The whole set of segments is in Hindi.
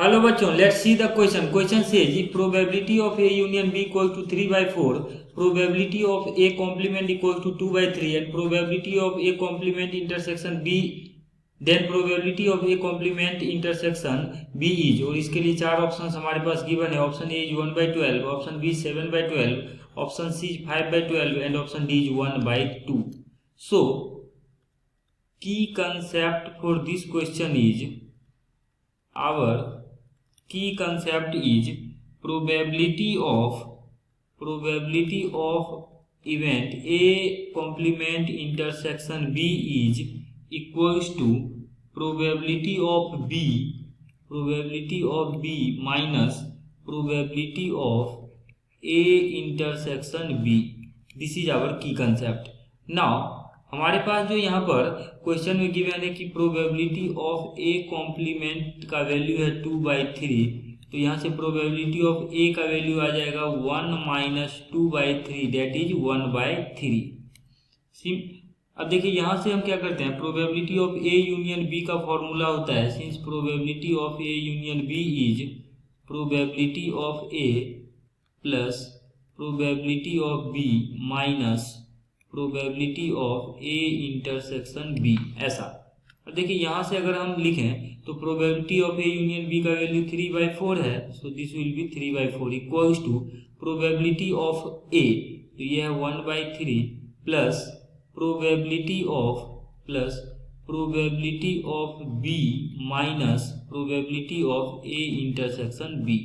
हेलो बच्चों, let's see the question. Question says probability of A union B equal to 3/4, probability of A complement equal to 2/3 and probability of A complement intersection B, then probability of A complement intersection B is. और इसके लिए चार ऑप्शन हमारे पास गिवन है। Option A is 1/12, option B 7/12, option C is 5/12 and option D is 1/2। So key concept for this question is, our key concept is probability of event A complement intersection B is equals to probability of B minus probability of A intersection B. This is our key concept. Now हमारे पास जो यहाँ पर क्वेश्चन में गिवन है कि प्रोबेबिलिटी ऑफ ए कॉम्प्लीमेंट का वैल्यू है 2/3, तो यहाँ से प्रोबेबिलिटी ऑफ ए का वैल्यू आ जाएगा 1 माइनस 2/3, दैट इज 1/3। अब देखिए यहाँ से हम क्या करते हैं, probability of A union B का फॉर्मूला होता है, since probability of A union B is probability of A plus probability of B minus probability of A intersection B, ऐसा। अब देखिए यहाँ से अगर हम लिखें तो probability of A union B का वैल्यू 3/4 है, so this will be 3/4 equals to probability of A, तो ये है 1/3 plus probability of B minus probability of A intersection B.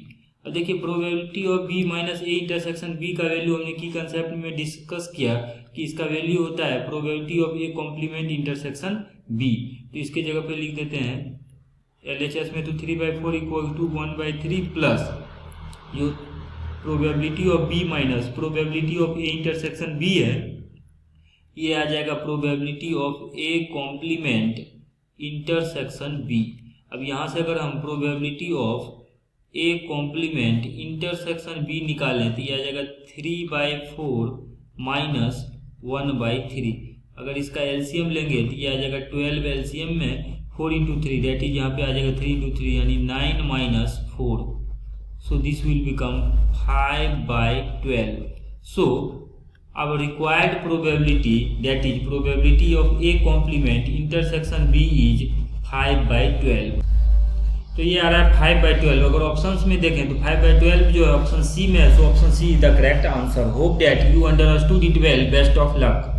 अब देखिए probability of B minus A intersection B का वैल्यू हमने की कंसेप्ट में डिस्कस किया कि इसका वैल्यू होता है probability of A complement intersection B. तो इसके जगह पे लिख देते हैं एलएचएस में, तो 3/4 इक्वल टू 1/3 प्लस जो probability of B minus probability of A intersection B है, ये आ जाएगा probability of A complement intersection B. अब यहाँ से अगर हम probability of A complement intersection B निकालें तो ये आ जाएगा 3/4 माइनस 1/3। अगर इसका एलसीएम लेंगे तो ये आ जाएगा 12 एलसीएम में 4 × 3, दैट इज यहाँ पे आ जाएगा 3 × 3 यानी 9 minus 4, so this will become 5/12। So our required probability, that is probability of A complement intersection B is 5/12। तो ये आ रहा है 5/12। अगर ऑप्शंस में देखें तो 5/12 जो है ऑप्शन सी में है, so option C is the correct answer. Hope that you understood it well. Best of luck.